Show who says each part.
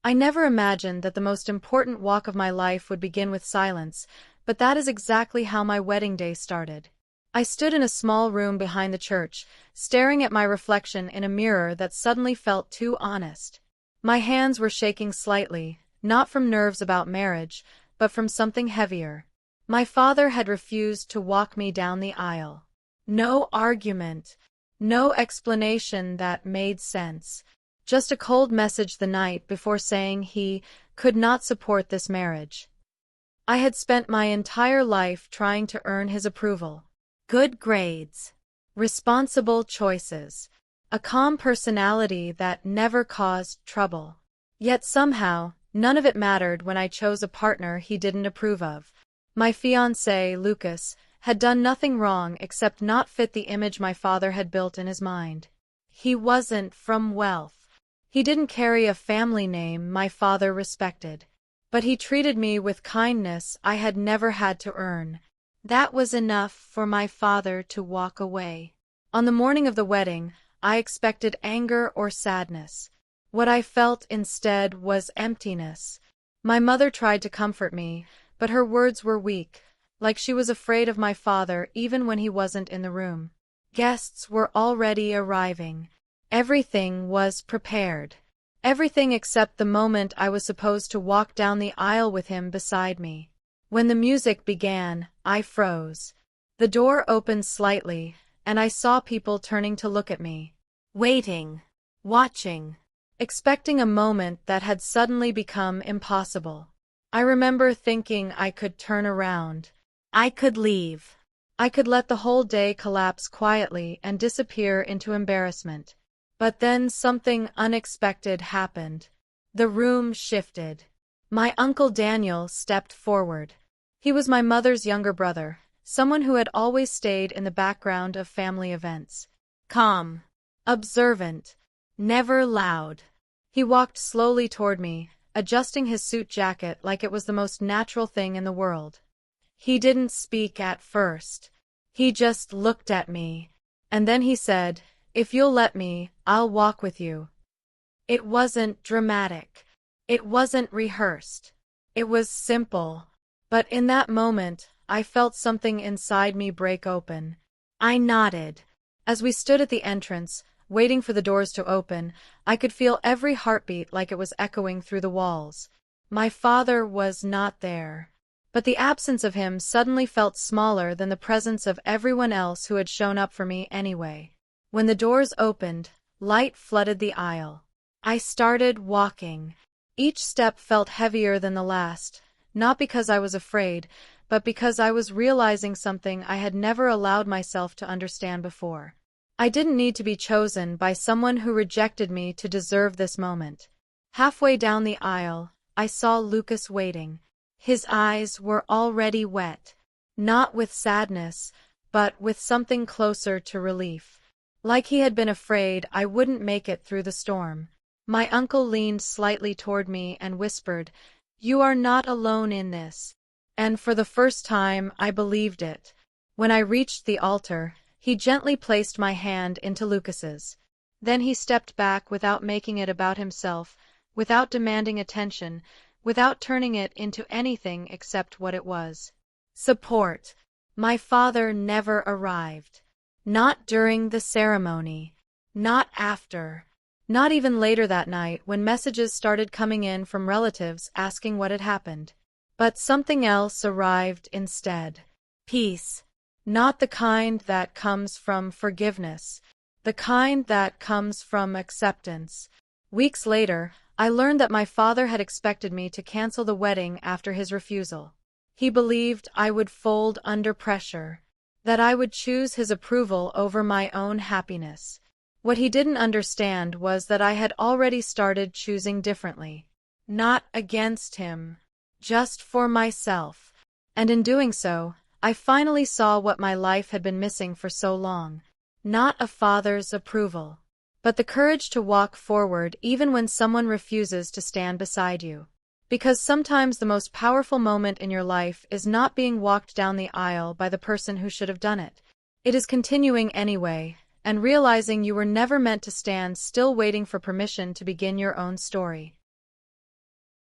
Speaker 1: I never imagined that the most important walk of my life would begin with silence, but that is exactly how my wedding day started. I stood in a small room behind the church, staring at my reflection in a mirror that suddenly felt too honest. My hands were shaking slightly, not from nerves about marriage, but from something heavier. My father had refused to walk me down the aisle. No argument, no explanation that made sense. Just a cold message the night before saying he could not support this marriage. I had spent my entire life trying to earn his approval. Good grades, responsible choices, a calm personality that never caused trouble. Yet somehow, none of it mattered when I chose a partner he didn't approve of. My fiancé, Lucas, had done nothing wrong except not fit the image my father had built in his mind. He wasn't from wealth. He didn't carry a family name my father respected. But he treated me with kindness I had never had to earn. That was enough for my father to walk away. On the morning of the wedding, I expected anger or sadness. What I felt instead was emptiness. My mother tried to comfort me, but her words were weak, like she was afraid of my father even when he wasn't in the room. Guests were already arriving. Everything was prepared. Everything except the moment I was supposed to walk down the aisle with him beside me. When the music began, I froze. The door opened slightly, and I saw people turning to look at me. Waiting. Watching. Expecting a moment that had suddenly become impossible. I remember thinking I could turn around. I could leave. I could let the whole day collapse quietly and disappear into embarrassment. But then something unexpected happened. The room shifted. My Uncle Daniel stepped forward. He was my mother's younger brother, someone who had always stayed in the background of family events. Calm. Observant. Never loud. He walked slowly toward me, adjusting his suit jacket like it was the most natural thing in the world. He didn't speak at first. He just looked at me. And then he said, "If you'll let me, I'll walk with you." It wasn't dramatic. It wasn't rehearsed. It was simple. But in that moment, I felt something inside me break open. I nodded. As we stood at the entrance, waiting for the doors to open, I could feel every heartbeat like it was echoing through the walls. My father was not there. But the absence of him suddenly felt smaller than the presence of everyone else who had shown up for me anyway. When the doors opened, light flooded the aisle. I started walking. Each step felt heavier than the last, not because I was afraid, but because I was realizing something I had never allowed myself to understand before. I didn't need to be chosen by someone who rejected me to deserve this moment. Halfway down the aisle, I saw Lucas waiting. His eyes were already wet, not with sadness, but with something closer to relief. Like he had been afraid I wouldn't make it through the storm. My uncle leaned slightly toward me and whispered, "You are not alone in this." And for the first time, I believed it. When I reached the altar, he gently placed my hand into Lucas's. Then he stepped back without making it about himself, without demanding attention, without turning it into anything except what it was. Support. My father never arrived. Not during the ceremony. Not after. Not even later that night when messages started coming in from relatives asking what had happened. But something else arrived instead. Peace. Not the kind that comes from forgiveness. The kind that comes from acceptance. Weeks later, I learned that my father had expected me to cancel the wedding after his refusal. He believed I would fold under pressure, that I would choose his approval over my own happiness. What he didn't understand was that I had already started choosing differently. Not against him, just for myself. And in doing so, I finally saw what my life had been missing for so long. Not a father's approval, but the courage to walk forward even when someone refuses to stand beside you. Because sometimes the most powerful moment in your life is not being walked down the aisle by the person who should have done it. It is continuing anyway, and realizing you were never meant to stand still waiting for permission to begin your own story.